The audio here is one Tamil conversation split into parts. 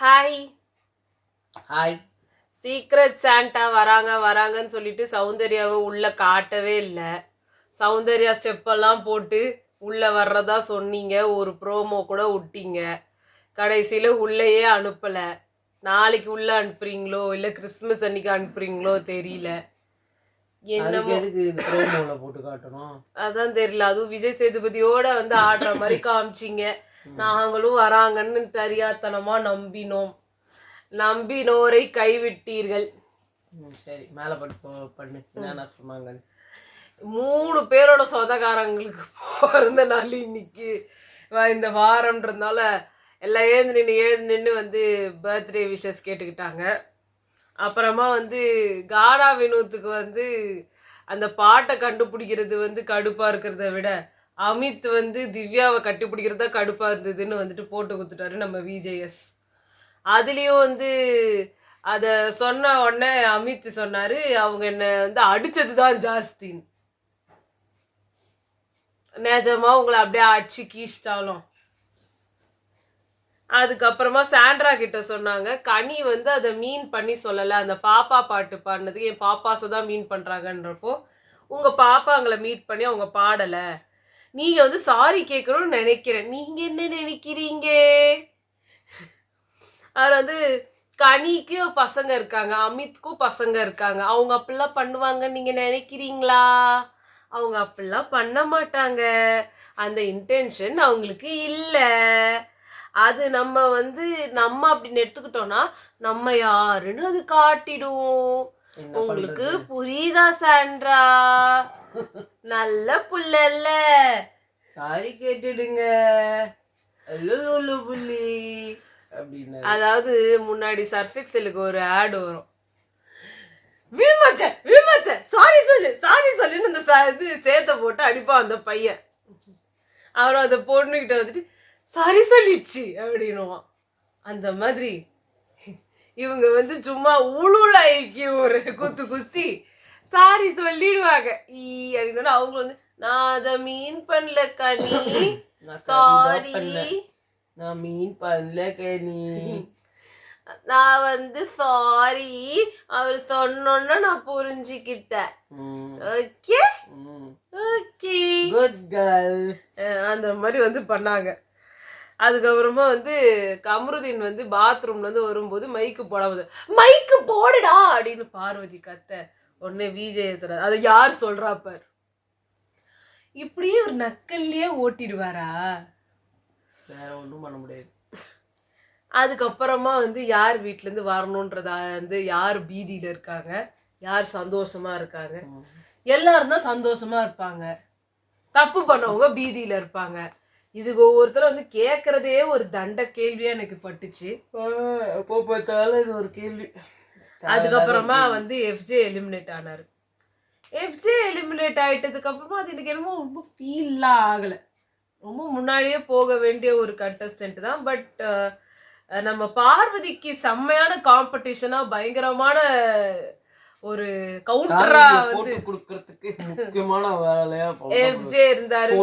ஹாய். ஹாய். சீக்ரெட் சாண்டா வராங்கன்னு சொல்லிட்டு சௌந்தர்யாவை உள்ள காட்டவே இல்லை. சௌந்தர்யா ஸ்டெப்பெல்லாம் போட்டு உள்ள வர்றதா சொன்னீங்க, ஒரு ப்ரோமோ கூட விட்டீங்க. கடைசியில் உள்ளேயே அனுப்பலை. நாளைக்கு உள்ள அனுப்புறீங்களோ இல்லை கிறிஸ்மஸ் அன்னைக்கு அனுப்புறீங்களோ தெரியல. போட்டு காட்டணும் அதான் தெரியல. அதுவும் விஜய் சேதுபதியோட வந்து ஆடுற மாதிரி காமிச்சிங்க. நாங்களும் வராங்கன்னு தெரியாதனமா நம்பினோரை கைவிட்டீர்கள். சரி, மேல பண்ணு என்ன சொன்னாங்க. 3 பேரோட சொந்தக்காரங்களுக்கு பிறந்த நாள் இன்னைக்கு இந்த வாரம்ன்றதுனால எல்லாம் எழுந்து நின்று வந்து பர்த்டே விஷஸ் கேட்டுக்கிட்டாங்க. அப்புறமா வந்து கானா வினோத்துக்கு வந்து அந்த பாட்டை கண்டுபிடிக்கிறது வந்து கடுப்பா இருக்கிறத விட அமித் வந்து திவ்யாவை கண்டுபிடிக்கிறதா கடுப்பா இருந்ததுன்னு வந்துட்டு போட்டு கொடுத்துட்டாரு நம்ம விஜேஎஸ். அதுலேயும் வந்து அதை சொன்ன உடனே அமித் சொன்னாரு, அவங்க என்னை வந்து அடிச்சது தான் ஜாஸ்தின்னு. நிஜமா உங்களை அப்படியே அடிச்சு கீச்சிட்டாலும். அதுக்கப்புறமா சாண்ட்ரா கிட்ட சொன்னாங்க, கனி வந்து அதை மீன் பண்ணி சொல்லலை, அந்த பாப்பா பாட்டு பாடினதுக்கு என் பாப்பாஸை தான் மீன் பண்ணுறாங்கன்றப்போ உங்கள் பாப்பாங்களை மீட் பண்ணி அவங்க பாடலை, நீங்கள் வந்து சாரி கேட்கணும்னு நினைக்கிறேன், நீங்கள் என்ன நினைக்கிறீங்க? அவர் வந்து கனிக்கும் பசங்க இருக்காங்க, அமித்க்கும் பசங்க இருக்காங்க, அவங்க அப்படிலாம் பண்ணுவாங்கன்னு நீங்கள் நினைக்கிறீங்களா? அவங்க அப்படிலாம் பண்ண மாட்டாங்க. அந்த இன்டென்ஷன் அவங்களுக்கு இல்லை. அது நம்ம அப்படின்னு எடுத்துக்கிட்டோம்னா நம்ம யாருன்னு அது காட்டிடும். உங்களுக்கு புரியுதா சாண்ட்ரா? நல்ல புள்ளல்ல. சாரி கேட்டுடுங்க. அதாவது முன்னாடி சர்ஃபெக்சலுக்கு ஒரு ஆட் வரும், விழுமாட்டேன் சாரி சொல்லுன்னு அந்த இது சேர்த்த போட்டு அடிப்பான் அந்த பையன். அவரும் அதை பொண்ணுகிட்ட வந்துட்டு சாரி சொல்லிச்சு அப்படின்னுவான். அந்த மாதிரி இவங்க வந்து சும்மா உளுளாய்க்கு ஒரு குத்தி சாரி சொல்லிடுவாங்க அப்படின்னு. அவங்க வந்து நான் அதை மீன் பண்ணல கனி, சாரி நான் மீன் பண்ணல கனி, நான் வந்து சாரி அவர் சொன்னோன்னா நான் புரிஞ்சுக்கிட்டேன். ஓகே ஓகே குட் கேர்ள் அந்த மாதிரி வந்து பண்ணாங்க. அதுக்கப்புறமா வந்து கமருதீன் வந்து பாத்ரூம்ல இருந்து வரும்போது மைக்கு போடுடா அப்படின்னு பார்வதி கத்த உடனே விஜய் சொல்றாரு, அதை யார் சொல்றா பார். இப்படியே ஒரு நக்கல்லையே ஓட்டிடுவாரா? வேற ஒன்றும் பண்ண முடியாது. அதுக்கப்புறமா வந்து யார் வீட்டுல இருந்து வரணும்ன்றதா வந்து யார் பீதியில இருக்காங்க, யார் சந்தோஷமா இருக்காங்க. எல்லாரும் தான் சந்தோஷமா இருப்பாங்க, தப்பு பண்ணவங்க பீதியில இருப்பாங்க. இதுக்கு ஒவ்வொருத்தரும் வந்து கேட்கறதே ஒரு தண்ட கேள்வியா எனக்கு பட்டுச்சு. எப்போ பார்த்தாலும் இது ஒரு கேள்வி. அதுக்கப்புறமா வந்து எஃப்ஜே எலிமினேட் ஆனாரு. எஃப்ஜே எலிமினேட் ஆயிட்டதுக்கு அப்புறமா அது எனக்கு என்னமோ ரொம்ப ஃபீல்லாம் ஆகலை. ரொம்ப முன்னாடியே போக வேண்டிய ஒரு கண்டஸ்டன்ட் தான். பட் நம்ம பார்வதிக்கு செம்மையான காம்படிஷனா பயங்கரமான ஒரு கவுண்டரா வந்து கொடுக்கறதுக்கு முக்கியமான வேலையா எஃப்ஜே இருந்தாரு.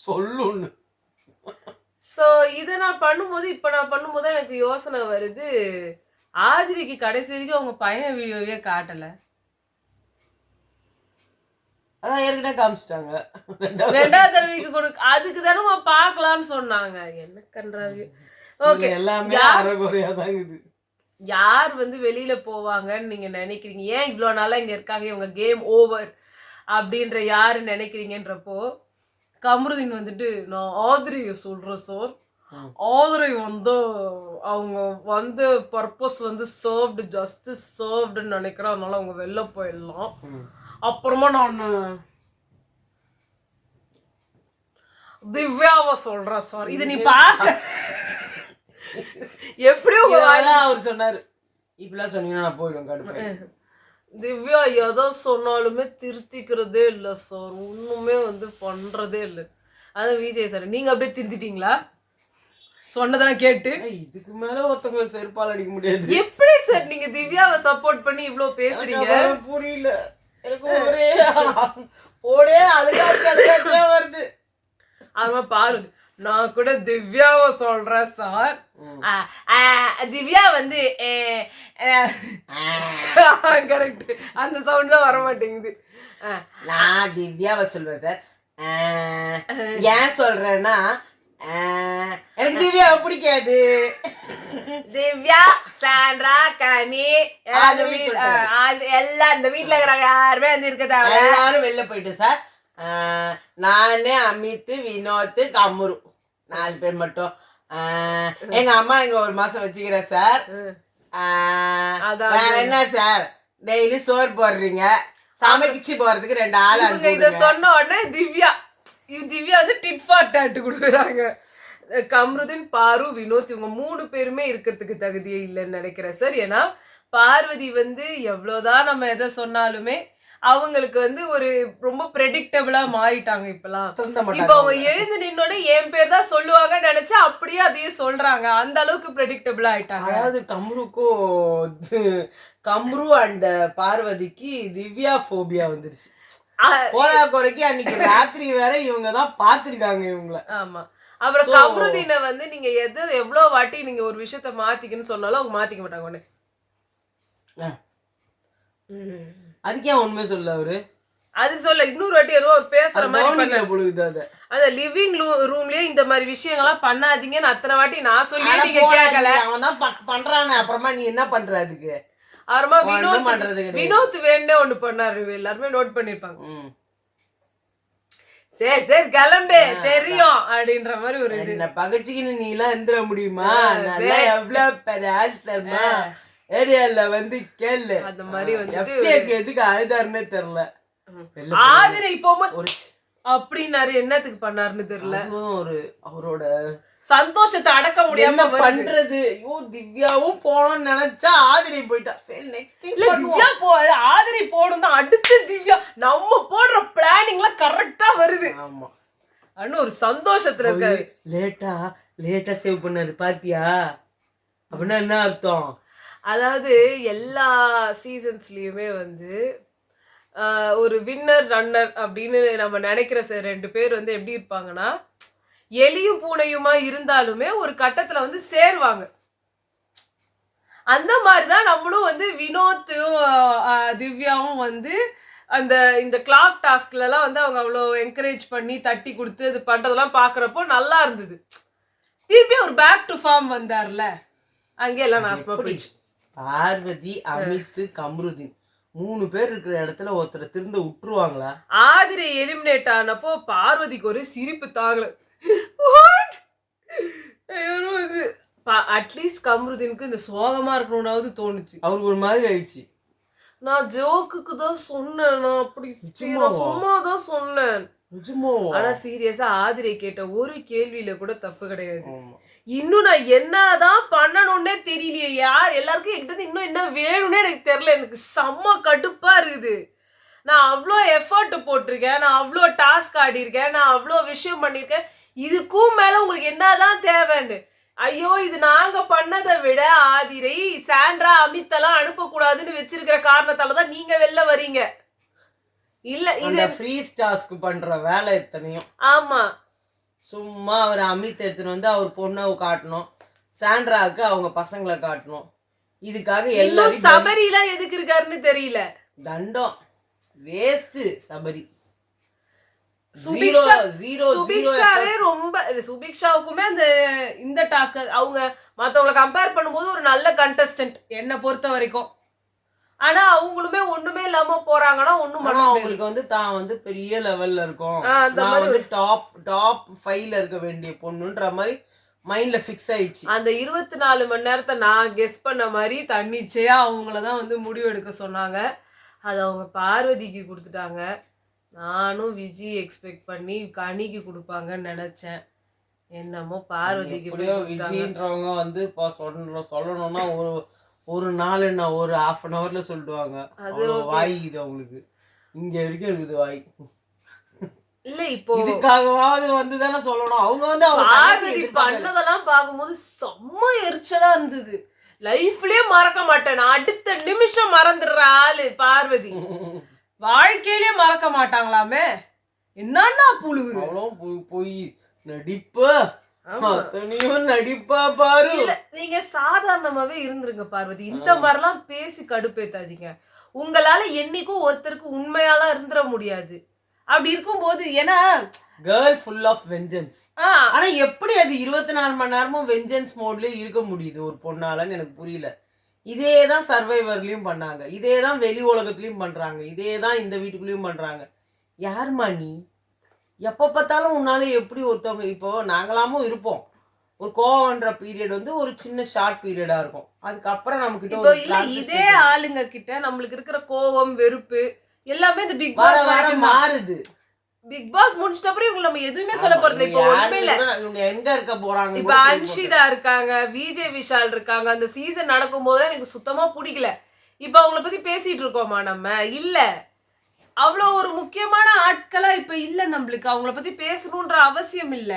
சொல்லுன்னு ஸோ இதை நான் பண்ணும்போது எனக்கு யோசனை வருது, ஆதிரிக்கு கடைசி வரைக்கும் அவங்க பையன் வீடியோவே காட்டலை. அதான் ஏற்கனவே காமிச்சிட்டாங்க. 2வது தடவைக்கு அதுக்கு தானே பார்க்கலான்னு சொன்னாங்க. என்ன கன்றாவி. ஓகே, எல்லாமே அரைகுறையா தான் இருக்குது. யார் வந்து வெளியில போவாங்கன்னு நீங்க நினைக்கிறீங்க? ஏன் இவ்வளோ நாளா இங்க இருக்காங்க, இவங்க கேம் ஓவர் அப்படின்ற யாரு நினைக்கிறீங்கன்றப்போ கமருதீன் வந்துட்டு நான் ஆதிரியை சொல்றேன் சார், ஆதிரை வந்து அவங்க வந்து பர்பஸ் வந்து சர்வ்டு, ஜஸ்டிஸ் சர்வ்டுன்னு நினைக்கிறேன், அதனால அவங்க வெளில போயிடலாம். அப்புறமா நான் திவ்யாவை சொல்றேன் சார், இது நீ பாக்க எப்படியோ அவர் சொன்னாரு, இப்படிலாம் சொன்னீங்கன்னா நான் போயிடுவேன். திவ்யா எதோ சொன்னாலுமே திருத்திக்கிறதே இல்லை சார், ஒண்ணுமே வந்து பண்றதே இல்லை. அதான் விஜய் சார், நீங்க அப்படியே திருத்திட்டீங்களா? சொன்னதான் கேட்டு இதுக்கு மேல ஒருத்தவங்களை செருப்பால் அடிக்க முடியாது. எப்படி சார் நீங்க திவ்யாவை சப்போர்ட் பண்ணி இவ்வளவு பேசுறீங்க? புரியல எனக்கு. ஒரே அழுகாச்சியா வருது. அவன் பாருங்க, நான் கூட திவ்யாவை சொல்றேன் சார். திவ்யா வந்து கரெக்ட், அந்த சவுண்ட் தான் வர மாட்டேங்குது. நான் திவ்யாவை சொல்வேன் சார். ஏன் சொல்றேன்னா எனக்கு திவ்யாவை பிடிக்காது. திவ்யா, சாண்ட்ரா, கனி எல்லாம் இந்த வீட்டுல இருக்கிறாங்க, யாருமே வந்து இருக்கதா எல்லாரும் வெளில போயிட்டு சார். நானு, அமித், வினோத், கம்ரு 4 பேர் மட்டும். எங்க அம்மா இங்க 1 மாசம் வச்சுக்கிறேன் சார். வேற என்ன சார், டெய்லி சோறு போடுறீங்க, சமைக்கிச்சு போறதுக்கு 2 ஆள் அனுப்புங்க. இத சொன்ன உடனே திவ்யா வந்து டிட் ஃபார் டாட் கொடுக்குறாங்க. கம்ருதீன், பாரு, வினோத் இவங்க 3 பேருமே இருக்கிறதுக்கு தகுதியே இல்லைன்னு நினைக்கிறேன் சார். ஏன்னா பார்வதி வந்து எவ்வளவுதான் நம்ம எதை சொன்னாலுமே அவங்களுக்கு வந்து ஒரு ரொம்ப ப்ரெடிக்டபிளா மாறிட்டாங்க இப்பெல்லாம். இப்ப அவங்க எழுந்து நின்னோட என் பேர் தான் சொல்லுவாங்கன்னு நினைச்சா அப்படியே அதையே சொல்றாங்க. அந்த அளவுக்கு ப்ரெடிக்டபிளா ஆயிட்டாங்க. அதாவது கம்ரு அண்ட் பார்வதிக்கு திவ்யா போபியா வந்துருச்சு. போதா குறைக்கு அன்னைக்கு ராத்திரி வேற இவங்க தான் பாத்துருக்காங்க இவங்கள. ஆமா. அப்புறம் கம்ருதீனை வந்து நீங்க எவ்வளவு வாட்டி நீங்க ஒரு விஷயத்த மாத்திக்கன்னு சொன்னாலும் அவங்க மாத்திக்க மாட்டாங்க ஒண்ணு. அதுக்கே உண்மை சொல்ல அவரு அதுக்கு சொல்ல இன்னொரு வாட்டி ஏதோ ஒரு பேசுற மாதிரி அந்த லிவிங் ரூம்லயே இந்த மாதிரி விஷயங்கள்லாம் பண்ணாதீங்கன்னு அத்தனை வாட்டி நான் சொல்லி நீங்க கேட்கல. அவன் தான் பண்றானே, அப்புறமா நீ என்ன பண்ற அதுக்கு? அப்புறமா வினோத் வேண்டே ஒண்ணு பண்ணாரு, எல்லாருமே நோட் பண்ணிருப்பாங்க. சரி சரி கிளம்பு தெரியும் அப்படின்ற மாதிரி ஒரு இது. பகச்சுக்கின்னு நீ எல்லாம் எந்திர முடியுமா? எவ்வளவு பெரிய ஆஸ்டர்மா ஏரியால வந்து கேளு. அந்த மாதிரி வந்து எதுக்கு அழுதாருன்னே தெரியல. ஆதிரை போகும்போது அப்படின்னாரு, என்னத்துக்கு பண்ணாருன்னு தெரியல. ஒரு அவரோட சந்தோஷத்தை அடக்க முடியாம பண்றது. ஐயோ திவ்யாவும் போனோம்னு நினைச்சா ஆதிரை போயிட்டா. சரி நெக்ஸ்ட் திவ்யா ஆதிரை போடும் தான். அடுத்து திவ்யா நம்ம போடுற பிளானிங்ல கரெக்டா வருது. ஆமா, அண்ணா ஒரு சந்தோஷத்துல இருக்காரு. லேட்டா சேவ் பண்ணாரு பாத்தியா? அப்படின்னா என்ன அர்த்தம்? அதாவது எல்லா சீசன்ஸ்லயுமே வந்து ஒரு வின்னர் ரன்னர் அப்படின்னு நம்ம நினைக்கிற 2 பேர் வந்து எப்படி இருப்பாங்கன்னா, எலியும் பூனையுமா இருந்தாலுமே ஒரு கட்டத்துல வந்து சேருவாங்க. அந்த மாதிரிதான் நம்மளும் வந்து வினோத்தும் திவ்யாவும் வந்து இந்த கிளாக் டாஸ்க்ல எல்லாம் வந்து அவங்க அவ்வளோ என்கரேஜ் பண்ணி தட்டி கொடுத்து இது பண்றதெல்லாம் பாக்குறப்போ நல்லா இருந்தது. திருப்பி ஒரு பேக் டு ஃபார்ம் வந்தார்ல, அங்கே எல்லாம் நாசமா போயிடுச்சு. பார்வதி, அமித், கம்ருதீன் 3 பேர் இருக்கிற இடத்துல ஒருத்தரை திரும்ப விட்டுருவாங்களா? ஆதிரை எலிமினேட் ஆனப்போ பார்வதிக்கு ஒரு சிரிப்பு தாங்கல. அட்லீஸ்ட் கம்ருதீனுக்கு இந்த சோகமா இருக்கணும்னாவது தோணுச்சு. அவருக்கு ஒரு மாதிரி ஆயிடுச்சு. நான் ஜோக்குக்கு தான் சொன்னேன், நான் அப்படி சும்மா தான் சொன்னேன். ஆனா சீரியஸா ஆதிரை கேட்ட ஒரு கேள்வியில கூட தப்பு கிடையாது. இன்னும் நான் என்னதான் பண்ணணும்னே தெரியலையே. யார் எல்லாருக்கும் என்கிட்ட இன்னும் என்ன வேணும்னே எனக்கு தெரியல. எனக்கு செம்ம கடுப்பா இருக்குது. நான் அவ்வளோ எஃபர்ட் போட்டிருக்கேன், நான் அவ்வளோ டாஸ்க் ஆடி இருக்கேன், நான் அவ்வளோ விஷயம் பண்ணியிருக்கேன். இதுக்கும் மேல உங்களுக்கு என்னதான் தேவைன்னு. ஐயோ இது நாங்க பண்ணதை விட ஆதிரை, சாண்ட்ரா, அமித் எல்லாம் அனுப்பக்கூடாதுன்னு வச்சிருக்கிற காரணத்தாலதான் நீங்க வெளில வரீங்க. இல்ல இது ஃப்ரீ டாஸ்க் பண்ற வேலை எத்தனையும். ஆமா, சும்மா அவர் அமித் எடுத்துட்டு வந்து அவர் பொண்ணை காட்டணும், சாண்ட்ராவுக்கு அவங்க பசங்களை காட்டணும். இதுக்காக எல்லாரும் சபரிலாம் எதுக்கு இருக்காருன்னு தெரியல. தண்டம் வேஸ்ட். சபரி சுபிக்ஷாவே ரொம்ப, சுபிக்ஷாவுக்குமே இந்த டாஸ்க் அவங்க மத்தவங்களை கம்பேர் பண்ணும்போது ஒரு நல்ல கண்டஸ்டன்ட் என்ன பொறுத்த வரைக்கும். ஆனா அவங்களுமே ஒண்ணுமே இல்லாம போறாங்கன்னா ஒண்ணும் அவங்களுக்கு வந்து தான் வந்து பெரிய லெவல்ல இருக்கும், நான் வந்து டாப் 5ல இருக்க வேண்டிய பொண்ணுன்ற மாதிரி மைண்ட்ல ஃபிக்ஸ் ஆயிடுச்சு. அந்த 24 மணி நேரத்தை நான் கெஸ் பண்ண மாதிரி தன்னிச்சையா அவங்களதான் வந்து முடிவு எடுக்க சொன்னாங்க. அது அவங்க பார்வதிக்கு கொடுத்துட்டாங்க. நானும் விஜி எக்ஸ்பெக்ட் பண்ணி கனிக்கு கொடுப்பாங்கன்னு நினைச்சேன். என்னமோ பார்வதிக்கு விஜின்றவங்க வந்து இப்போ சொல்லணும்னா ஒரு நாள் என்ன ஒரு 1/2 hourல சொல்லிடுவாங்க. அது வாய் இது அவங்களுக்கு இங்க வரைக்கும் இருக்குது வாய். இல்ல இப்போ இதுக்காகவாவது வந்து தானே சொல்லணும். அவங்க வந்து பார்வதி பண்ணதெல்லாம் பார்க்கும்போது செம்ம எரிச்சலா இருந்தது. லைஃப்லயே மறக்க மாட்டேன், அடுத்த நிமிஷம் மறந்துடுற ஆளு பார்வதி. வாழ்க்கையிலே மறக்க மாட்டாங்களாமே. என்னன்னா புழுகு அவ்வளோ போய் நடிப்பு அத்தனையும் நடிப்பா பாரு. இல்ல நீங்க சாதாரணமாவே இருந்துருங்க பார்வதி. இந்த மாதிரிலாம் பேசி கடுப்பேத்தாதீங்க. உங்களால என்னைக்கும் ஒருத்தருக்கு உண்மையாலாம் இருந்துட முடியாது. அப்படி இருக்கும்போது ஏன்னா கேர்ள் ஃபுல் ஆஃப் வெஞ்சன்ஸ். ஆ, ஆனா எப்படி அது 24 மணி நேரமும் வெஞ்சன்ஸ் மோட்லயே இருக்க முடியுது ஒரு பொண்ணாலன்னு எனக்கு புரியல. இதேதான் சர்வைவர்லயும் பண்ணாங்க, இதேதான் வெளி உலகத்துலயும் பண்றாங்க, இதேதான் இந்த வீட்டுக்குள்ளயும் பண்றாங்க. யாருமா நீ? எப்ப பார்த்தாலும் உன்னால எப்படி ஒருத்தவங்க, இப்போ நாங்களாமும் இருப்போம், ஒரு கோவம்ன்ற பீரியட் வந்து ஒரு சின்ன ஷார்ட் பீரியடா இருக்கும். அதுக்கப்புறம் நம்ம கிட்ட இப்போ ஒரு இல்ல இதே ஆளுங்க கிட்ட நம்மளுக்கு இருக்கிற கோவம் வெறுப்பு எல்லாமே இந்த பிக் வர பாஸ் வர வரைக்கும் தான். மாறுது. பிக் பாஸ் முடிச்சிட்ட அப்புறம் இவங்க நம்ம எதுவுமே சொல்ல போறது இல்ல. இப்போ ஒண்ணுமே இல்ல. இவங்க எங்க இருக்க போறாங்க? இப்ப அன்ஷிதா இருக்காங்க, விஜய் விஷால் இருக்காங்க. அந்த சீசன் நடக்கும் போது எனக்கு சுத்தமா பிடிக்கல. இப்ப அவங்கள பத்தி பேசிட்டு இருக்கோமா நம்ம? இல்ல. அவ்வளோ ஒரு முக்கியமான ஆட்களா இப்ப இல்ல நம்மளுக்கு. அவங்கள பத்தி பேசணும்ன்ற அவசியம் இல்ல.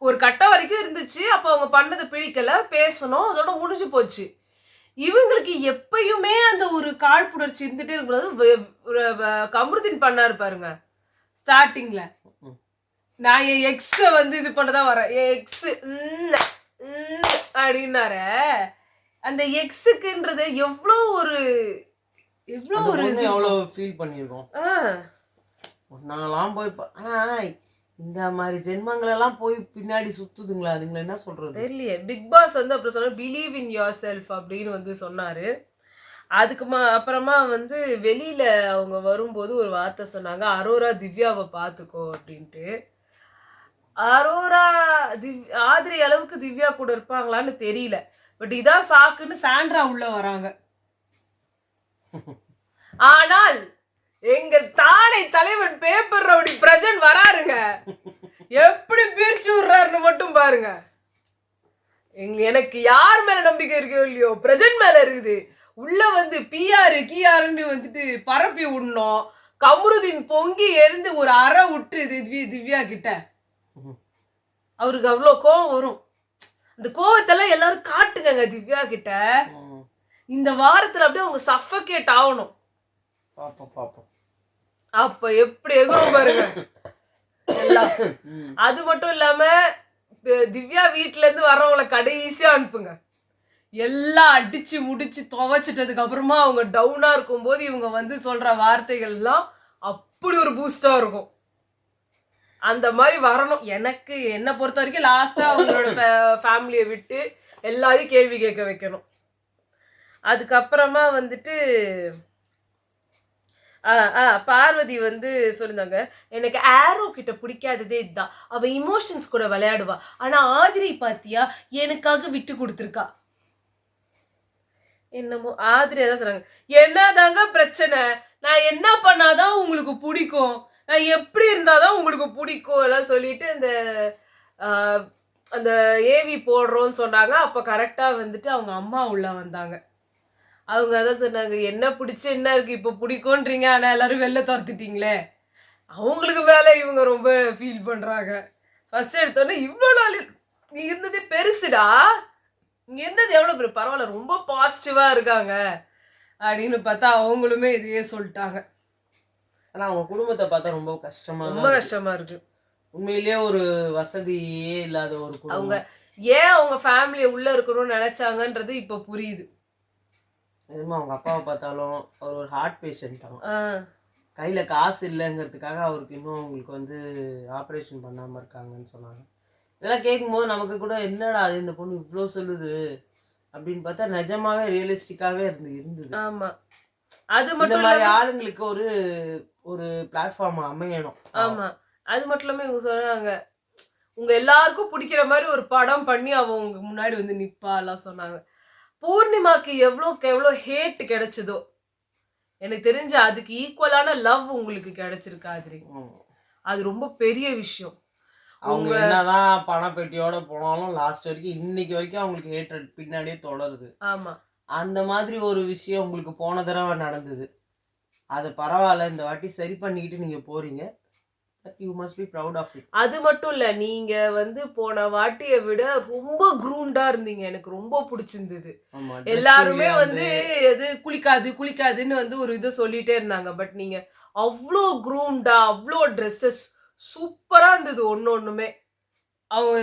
ஒரு கட்டம் வரைக்கும் இருந்துச்சு. அப்ப அவங்க பண்ணது பிடிக்கல, பேசணும், அதோட முடிஞ்சு போச்சு. இவங்களுக்கு எப்பயுமே அந்த ஒரு காழ்ப்புணர்ச்சி இருந்துட்டே இருக்கக்கூடாது. கமருதீன் பண்ணாரு பாருங்க ஸ்டார்டிங்ல. நான் என் எக்ஸ வந்து இது பண்ணதான் வரேன். என் எக்ஸ் அப்படின்னாரு. அந்த எக்ஸுக்குன்றது எவ்வளோ ஒரு எவ்வளவு ஃபீல் பண்ணிருக்கோம். நாங்களாம் போய் ஆனா இந்த மாதிரி ஜென்மங்கள் எல்லாம் போய் பின்னாடி சுத்துதுங்களா? அதுங்களை என்ன சொல்றது தெரியலையே. பிக் பாஸ் வந்து அப்புறம் சொன்ன பிலீவ் இன் யோர் செல்ஃப் அப்படின்னு வந்து சொன்னாரு. அதுக்கு அப்புறமா வந்து வெளியில அவங்க வரும்போது ஒரு வார்த்தை சொன்னாங்க, அரோரா திவ்யாவை பார்த்துக்கோ அப்படின்ட்டு. அரோரா ஆதிரி அளவுக்கு திவ்யா கூட இருப்பாங்களான்னு தெரியல. பட் இதான் சாக்குன்னு சாண்ட்ரா உள்ள வராங்க. ஆனால் எங்கள் தானை தலைவன் பேப்பர் ரவுடி பிரஜன் வராருங்க. எப்படி பிரிச்சு விடுறாருன்னு மட்டும் பாருங்க. எனக்கு யார் மேல நம்பிக்கை இருக்கோ இல்லையோ, பிரஜன் மேல இருக்குது. உள்ள வந்து பிஆர் கிஆர்ன்னு வந்துட்டு பரப்பி விடணும். கமருதீன் பொங்கி எழுந்து ஒரு அறை விட்டு திவ்யா கிட்ட அவருக்கு அவ்வளோ கோவம் வரும். அந்த கோவத்தெல்லாம் எல்லாரும் காட்டுங்க திவ்யா கிட்ட. இந்த வாரத்துல அப்படியே அவங்க சஃபகேட் ஆகணும். அப்ப எப்படி எதுவும் பாருங்க எல்லாம். அது மட்டும் இல்லாம திவ்யா வீட்டுல இருந்து வர்றவங்களை கடைசியா அனுப்புங்க. எல்லாம் அடிச்சு முடிச்சு துவைச்சிட்டதுக்கு அப்புறமா அவங்க டவுனா இருக்கும் போது இவங்க வந்து சொல்ற வார்த்தைகள் எல்லாம் அப்படி ஒரு பூஸ்டா இருக்கும். அந்த மாதிரி வரணும். எனக்கு என்ன பொறுத்த வரைக்கும் லாஸ்டா அவங்களோட ஃபேமிலியை விட்டு எல்லாரையும் கேள்வி கேட்க வைக்கணும். அதுக்கப்புறமா வந்துட்டு பார்வதி வந்து சொல்லியிருந்தாங்க, எனக்கு ஆரோ கிட்ட பிடிக்காததே இதுதான், அவ இமோஷன்ஸ் கூட விளையாடுவா, ஆனா ஆதிரி பாத்தியா எனக்காக விட்டு கொடுத்துருக்கா. என்னமோ ஆதிரி தான் சொன்னாங்க, என்னதாங்க பிரச்சனை, நான் என்ன பண்ணாதான் உங்களுக்கு பிடிக்கும், நான் எப்படி இருந்தாதான் உங்களுக்கு பிடிக்கும் எல்லாம் சொல்லிட்டு அந்த ஏவி போடுறோன்னு சொன்னாங்க. அப்ப கரெக்டா வந்துட்டு அவங்க அம்மா உள்ள வந்தாங்க. அவங்க அதான் சொன்னாங்க, என்ன பிடிச்சி என்ன இருக்கு, இப்போ பிடிக்கும்ன்றீங்க, ஆனா எல்லாரும் வெளில துரத்திட்டீங்களே. அவங்களுக்கு மேல இவங்க ரொம்ப ஃபீல் பண்றாங்க. ஃபர்ஸ்ட் எடுத்தோன்னே இவ்வளோ நாள் நீ இருந்ததே பெருசுடா, இங்க இருந்தது எவ்வளோ பெரிய, பரவாயில்ல ரொம்ப பாசிட்டிவா இருக்காங்க அப்படின்னு பார்த்தா அவங்களுமே இதையே சொல்லிட்டாங்க. ஆனா அவங்க குடும்பத்தை பார்த்தா ரொம்ப கஷ்டமா இருக்கு. உண்மையிலேயே ஒரு வசதியே இல்லாத ஒரு குடும்பம். அவங்க ஏன் அவங்க ஃபேமிலியை உள்ள இருக்கணும்னு நினைச்சாங்கன்றது இப்போ புரியுது. எதுவுமே அவங்க அப்பாவை பார்த்தாலும் அவர் ஒரு ஹார்ட் பேஷண்ட் தான். கையில் காசு இல்லைங்கிறதுக்காக அவருக்கு இன்னும் அவங்களுக்கு வந்து ஆப்ரேஷன் பண்ணாமல் இருக்காங்கன்னு சொன்னாங்க. இதெல்லாம் கேட்கும்போது நமக்கு கூட என்னடா அது இந்த பொண்ணு இவ்வளோ சொல்லுது அப்படின்னு பார்த்தா நிஜமாவே ரியலிஸ்டிக்காகவே இருந்தது. ஆமாம், அது மட்டும் இந்த மாதிரி ஆளுங்களுக்கு ஒரு ஒரு பிளாட்ஃபார்ம் அமையணும். ஆமாம், அது மட்டும் இல்லாமல் இவங்க சொன்னாங்க, உங்க எல்லாருக்கும் பிடிக்கிற மாதிரி ஒரு படம் பண்ணி அவங்க முன்னாடி வந்து நிப்பா எல்லாம் சொன்னாங்க. பூர்ணிமாக்கு எவ்வளோ ஹேட் கிடைச்சதோ எனக்கு தெரிஞ்ச அதுக்கு ஈக்குவலான லவ் உங்களுக்கு கிடைச்சிருக்காது. அது ரொம்ப பெரிய விஷயம். அவங்க என்னதான் பணப்பெட்டியோட போனாலும் லாஸ்ட் வரைக்கும் இன்னைக்கு வரைக்கும் அவங்களுக்கு ஹேட்ரட் பின்னாடியே தொடருது. ஆமா, அந்த மாதிரி ஒரு விஷயம் உங்களுக்கு போன தடவை நடந்தது. அது பரவாயில்ல, இந்த வாட்டி சரி பண்ணிக்கிட்டு நீங்க போறீங்க. You must be proud of it. அது மட்டும் இல்ல, நீங்க வந்து போன வாட்டியை விட ரொம்ப குரூண்டா இருந்தீங்க. எனக்கு ரொம்ப பிடிச்சிருந்தது. எல்லாருமே வந்து எது குளிக்காதுன்னு வந்து ஒரு இதை சொல்லிட்டே இருந்தாங்க. பட் நீங்க அவ்வளோ குரூண்டா, அவ்வளோ ட்ரெஸ்ஸஸ் சூப்பரா இருந்தது ஒன்னொன்னுமே. அவங்க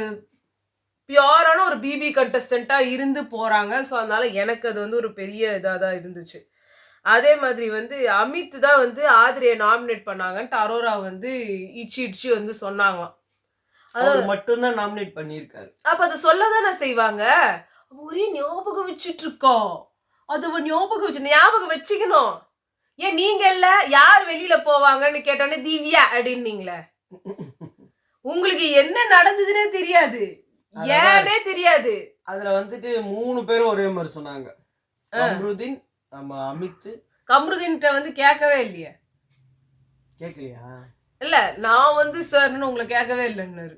பியூரான ஒரு பிபி கண்டஸ்டண்டா இருந்து போறாங்க. ஸோ அதனால எனக்கு அது வந்து ஒரு பெரிய இதாக தான் இருந்துச்சு. அதே மாதிரி வந்து அமித் தான் வந்து ஆதிரியை நாமினேட் பண்ணாங்கன்ட்டு அரோரா வந்து இடிச்சு இடிச்சு வந்து சொன்னாங்களாம். அவர் மட்டும்தான் நாமினேட் பண்ணியிருக்காரு. அப்ப அதை சொல்லதானே செய்வாங்க. ஒரே ஞாபகம் வச்சுட்டு இருக்கோம். அது ஞாபகம் வச்சுக்கணும். ஏன் நீங்க இல்ல யார் வெளியில போவாங்கன்னு கேட்டோன்னே திவ்யா அப்படின்னீங்களே. உங்களுக்கு என்ன நடந்ததுன்னே தெரியாது, ஏனே தெரியாது. அதுல வந்துட்டு 3 பேரும் ஒரே மாதிரி சொன்னாங்க. கம்ருதீன், நம்ம அமித். கம்ருதீன்ட்ட வந்து கேட்கவே இல்லையே. கேட்கலையா? இல்ல நான் வந்து சார்னு உங்களை கேட்கவே இல்லைன்னாரு.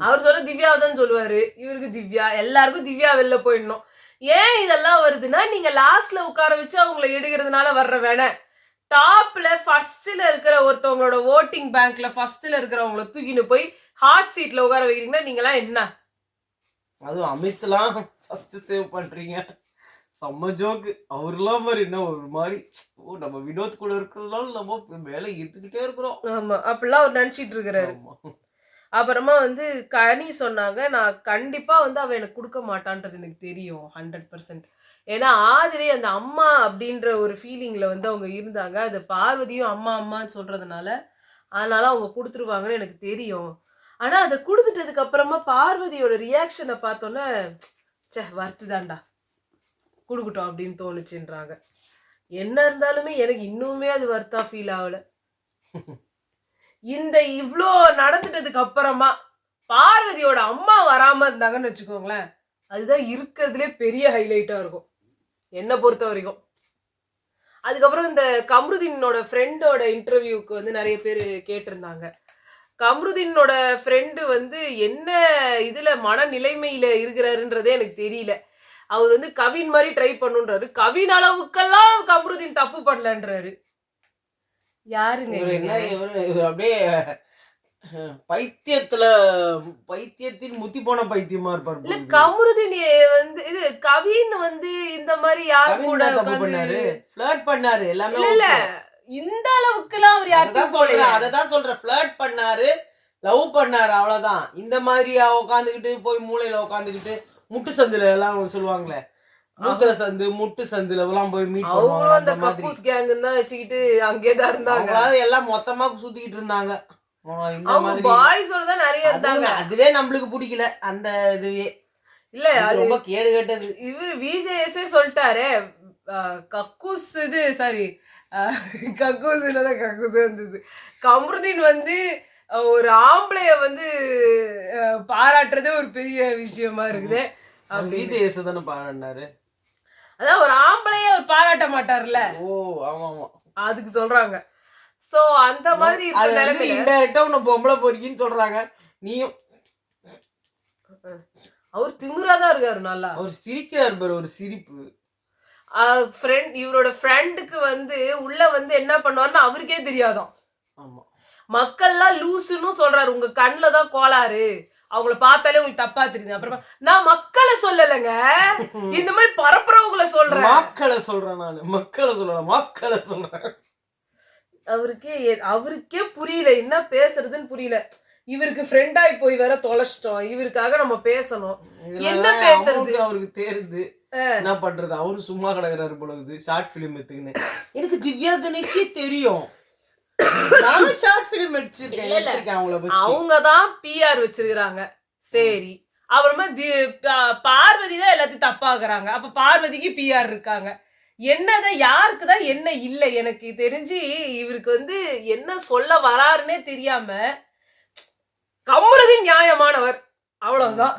அவர் சொல்ற திவ்யாவை தான் சொல்லுவாரு. இவருக்கு திவ்யா, எல்லாருக்கும் திவ்யா வெளில போயிடணும். ஏன் இதெல்லாம் வருதுன்னா நீங்க லாஸ்ட்ல உட்கார வச்சு அவங்கள எடுக்கிறதுனால வர்ற வேண. டாப்ல ஃபர்ஸ்ட்ல இருக்கிற ஒருத்தவங்களோட ஓட்டிங் பேங்க்ல ஃபர்ஸ்ட்ல இருக்கிறவங்கள தூக்கின்னு போய் ஹாட் சீட்ல உட்கார வைக்கிறீங்கன்னா நீங்களாம் என்ன? அதுவும் அமித்லாம் ஃபர்ஸ்ட் சேவ் பண்றீங்க. செம்ம ஜோக்கு. அவர்லாம் மாதிரி என்ன ஒரு மாதிரி நம்ம வினோத் கூட இருக்கிறதுனால நம்ம மேல இருந்துகிட்டே இருக்கிறோம். ஆமா, அப்படிலாம் அவர் நினைச்சிட்டு இருக்கிறாரு. அப்புறமா வந்து கனி சொன்னாங்க, நான் கண்டிப்பா வந்து அவ எனக்கு கொடுக்க மாட்டான்றது எனக்கு தெரியும் 100%. ஏன்னா ஆதிரி அந்த அம்மா அப்படின்ற ஒரு ஃபீலிங்ல வந்து அவங்க இருந்தாங்க. அது பார்வதியும் அம்மா அம்மான்னு சொல்றதுனால அதனால அவங்க கொடுத்துருவாங்கன்னு எனக்கு தெரியும். ஆனா அதை கொடுத்துட்டதுக்கு அப்புறமா பார்வதியோட ரியாக்ஷனை பார்த்தோன்னே சே வருத்துதான்டா, கொடுக்கட்டும் அப்படின்னு தோணுச்சுன்றாங்க. என்ன இருந்தாலுமே எனக்கு இன்னுமே அது வருத்தா ஃபீல் ஆகல. இந்த இவ்வளோ நடந்துட்டதுக்கு அப்புறமா பார்வதியோட அம்மா வராம இருந்தாங்கன்னு வச்சுக்கோங்களேன், அதுதான் இருக்கிறதுலே பெரிய ஹைலைட்டா இருக்கும் என்னை பொறுத்த வரைக்கும். அதுக்கப்புறம் இந்த கம்ருதீனோட ஃப்ரெண்டோட இன்டர்வியூக்கு வந்து நிறைய பேர் கேட்டிருந்தாங்க. கம்ருதீனோட ஃப்ரெண்டு வந்து என்ன இதுல மனநிலைமையில இருக்கிறாருன்றதே எனக்கு தெரியல. அவர் வந்து கவின் மாதிரி ட்ரை பண்ணுன்றாரு. கவின் அளவுக்கெல்லாம் கம்ருதீன் தப்பு பண்ணலன்றாரு. யாருங்க இவர் அப்படியே பைத்தியத்தின் முத்தி போன பைத்தியமா இருப்பாரு. இல்ல கம்ருதீன் வந்து இது கவின் வந்து இந்த மாதிரி யார் கூட தப்பு பண்ணாரு, ஃப்ளர்ட் பண்ணாரு எல்லாமே. இல்ல இந்த அளவுக்குலாம் அவர் யார்தான் சொல்றேன், அததான் சொல்றேன். ஃப்ளர்ட் பண்ணாரு, லவ் பண்ணாரு, அவ்வளவுதான். இந்த மாதிரியா உட்காந்துக்கிட்டு போய் மூளையில உட்காந்துக்கிட்டு முட்டு சந்துல எல்லாம் சொல்லுவாங்களே, மூத்திர சந்து முட்டு சந்துல எல்லாம் போய் மீட் பண்ணுவாங்க. அந்த கக்கூஸ் கேங் தான் வச்சுக்கிட்டு அங்கேதான் இருந்தாங்க. எல்லாம் மொத்தமா சுத்திக்கிட்டு இருந்தாங்க. பாய்ஸோட தான் நிறைய இருந்தாங்க. அதுவே நம்மளுக்கு பிடிக்கல அந்த இதுவே. இல்ல அது ரொம்ப கேடு கேட்டது. இவரு விஜேஎஸ்ஏ சொல்லிட்டாரு கக்கூஸ் இது சாரி கக்கூஸ் இருந்தது. கம்ருதீன் வந்து ஒரு ஆம்பளைய வந்து பாராட்டுறதே ஒரு பெரிய விஷயமா இருக்குது. விஜேஎஸ் தானே பாராட்டினாரு. அதான் ஒரு ஆம்பளைய அவர் பாராட்ட மாட்டார்ல. ஓ ஆமா ஆமா, அதுக்கு சொல்றாங்க. சோ அந்த மாதிரி இன்டைரக்டா உன்னை பொம்பளை பொறுக்கின்னு சொல்றாங்க. நீயும் அவர் திமிராதான் இருக்காரு. நல்லா அவர் சிரிக்கிறார் பாரு, ஒரு சிரிப்பு. இவரோட ஃப்ரெண்டுக்கு வந்து உள்ள வந்து என்ன பண்ணுவாருன்னு அவருக்கே தெரியாதான். ஆமா, மக்கள்லாம் லூசுன்னு சொல்றாரு. உங்க கண்ணுல தான் கோளாறு, அவங்கள பார்த்தாலே உங்களுக்கு தப்பா தெரியுது. அப்புறமா நான் மக்களை சொல்லலைங்க, இந்த மாதிரி பரப்புறவங்களை சொல்றேன். மக்களை சொல்றேன். அவருக்கே புரியல என்ன பேசுறதுன்னு புரியல. இவருக்கு ஃப்ரெண்டாய் போய் வேற தொலைச்சிட்டோம், இவருக்காக நம்ம பேசணும், என்ன பேசுறது அவருக்கு தெரியுது. என்ன பண்றது, அவரு சும்மா கிடக்குறாரு போல ஷார்ட் பிலிம் எடுத்துக்கின்னு. எனக்கு திவ்யா கணேஷே தெரியும், ஷார்ட் பிலிம் எடுத்திருக்கேன். அவங்கதான் பிஆர் வச்சிருக்காங்க. சரி, அப்புறமா பார்வதி தான் எல்லாத்தையும் தப்பாக்குறாங்க. அப்ப பார்வதிக்கு பிஆர் இருக்காங்க. என்னதான் யாருக்குதான் என்ன இல்லை எனக்கு தெரிஞ்சு. இவருக்கு வந்து என்ன சொல்ல வராருன்னே தெரியாம கம்ருதீன் நியாயமானவர், அவ்வளவுதான்.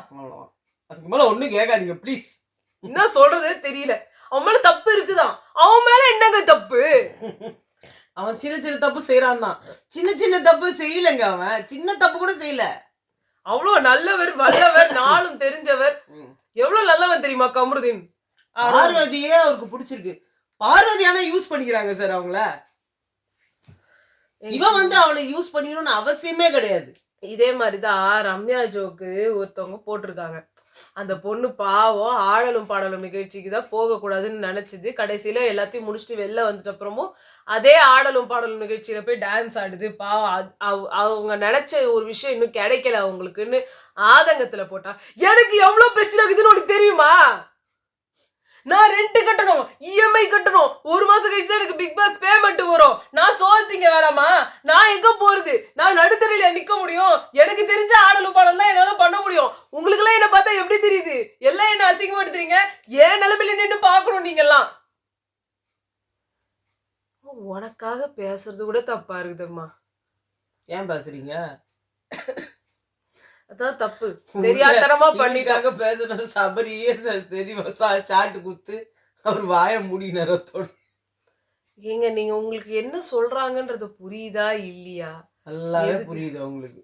அதுக்கு மேல ஒண்ணு கேட்காதீங்க ப்ளீஸ். என்ன சொல்றதே தெரியல. அவன் மேல தப்பு இருக்குதான். அவன் மேல என்னங்க தப்பு? அவன் சின்ன சின்ன தப்பு செய்யறான் தான். சின்ன தப்பு செய்யலங்க, அவன் சின்ன தப்பு கூட செய்யல. அவ்வளவு நல்லவர், வல்லவர், நாளும் தெரிஞ்சவர். எவ்வளவு நல்லவன் தெரியுமா கம்ருதீன்? பார்வதியே அவருக்கு பிடிச்சிருக்கு. பார்வதி ஆனா யூஸ் பண்ணிக்கிறாங்க சார் அவங்கள. இவன் வந்து அவளை யூஸ் பண்ணிக்கணும்னு அவசியமே கிடையாது. இதே மாதிரிதான் ரம்யா ஜோக்கு ஒருத்தவங்க போட்டிருக்காங்க. அந்த பொண்ணு பாவம் ஆடலும் பாடலும் நிகழ்ச்சிக்கு தான் போகக்கூடாதுன்னு நினைச்சது. கடைசியில எல்லாத்தையும் முடிச்சுட்டு வெளில வந்துட்ட அப்புறமும் அதே ஆடலும் பாடலும் நிகழ்ச்சியில போய் டான்ஸ் ஆடுது. பாவம் அவங்க நினைச்ச ஒரு விஷயம் இன்னும் கிடைக்கல அவங்களுக்குன்னு ஆதங்கத்துல போட்டா எனக்கு எவ்வளவு பிரச்சனை இருக்குதுன்னு உனக்கு தெரியுமா? நான் ரெண்ட் கட்டணும், இஎம்ஐ கட்டணும், ஒரு மாசம் கழிச்சு எனக்கு பிக் பாஸ் பேமெண்ட் வரும். நான் சோதிங்க வேணாமா? நான் எங்க போறது? நான் நடுத்தரையில நிக்க முடியும்? எனக்கு தெரிஞ்ச ஆடலும் பாடம் தான் என்னால பண்ண முடியும். உங்களுக்கு எல்லாம் என்ன பார்த்தா எப்படி தெரியுது? எல்லாம் என்ன அசிங்கப்படுத்துறீங்க. ஏன் நிலைமையில நின்று பாக்கணும் நீங்க எல்லாம். உனக்காக பேசுறது கூட தப்பா இருக்குதும்மா. ஏன் பேசுறீங்க? அதான் தப்பு. தெரியாதனமா பண்ணிட்டாங்க. பேசுறது சபரியே சரி ஷாட்டு குத்து அவர் வாய மூடினரத்தோட. ஏங்க நீங்க உங்களுக்கு என்ன சொல்றாங்கன்றது புரியுதா இல்லையா? நல்லாவே புரியுது அவங்களுக்கு.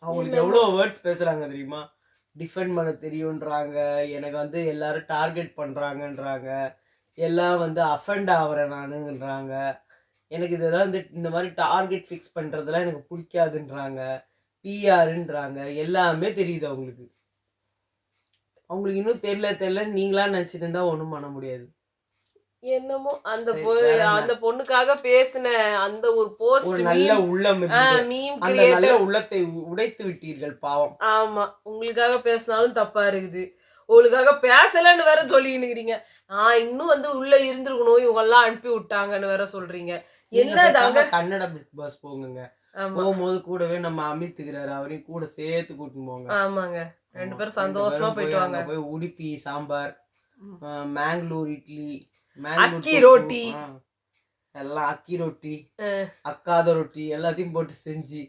அவங்களுக்கு எவ்வளவு வேர்ட்ஸ் பேசுறாங்க தெரியுமா? டிஃபெண்ட் பண்ண தெரியும்ன்றாங்க, எனக்கு வந்து எல்லாரும் டார்கெட் பண்றாங்கன்றாங்க, எல்லாம் வந்து அஃபெண்ட் ஆகுறேன் நானுன்றாங்க, எனக்கு இதெல்லாம் வந்து இந்த மாதிரி டார்கெட் ஃபிக்ஸ் பண்றதெல்லாம் எனக்கு பிடிக்காதுன்றாங்க, பிஆர்ன்றாங்க. எல்லாமே தெரியுது அவங்களுக்கு. அவங்களுக்கு இன்னும் தெரியல நீங்களா நினைச்சிட்டு இருந்தா ஒண்ணும் பண்ண முடியாது. என்னமோ அந்த பொண்ணுக்காக பேசின அந்த ஒரு போஸ்ட் நல்ல உள்ளம் மீம் அந்த நல்ல உள்ளத்தை உடைத்து விட்டீர்கள் பாவம். ஆமா, உங்களுக்காக பேசினாலும் தப்பா இருக்குது. உங்களுக்காக பேசலன்னு வேற சொல்லிக்கிறீங்க. இன்னும் வந்து உள்ள இருந்திருக்கணும், இவங்க எல்லாம் அனுப்பி விட்டாங்கன்னு வேற சொல்றீங்க. என்னதாங்க? கன்னட பிக் பாஸ் போங்க, போகும்போது கூடவே நம்ம அமித்துக்கிறாரு, அவரையும் கூட சேர்த்து கூட்டிட்டு போங்க. ஆமாங்க, 2 பேரும் சந்தோஷமா போயிட்டு வாங்க. போய் உடுப்பி சாம்பார், மேங்களூர் இட்லி, அக்கி ரொட்டி, எல்லாம் அக்கி ரொட்டி, அக்காத ரொட்டி எல்லாத்தையும் போட்டு செஞ்சு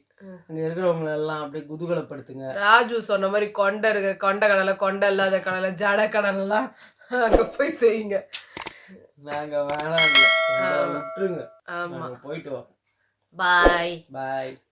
அங்க இருக்கிறவங்க எல்லாம் அப்படியே குதூகலப்படுத்துங்க. ராஜு சொன்ன மாதிரி கொண்டை கடலை, கொண்டை இல்லாத கடலை, ஜட கடலை எல்லாம் அங்க போய் செய்யுங்க. நாங்க வேணாம் விட்டுருங்க. ஆமா, போயிட்டு வரோம். பாய் பாய்.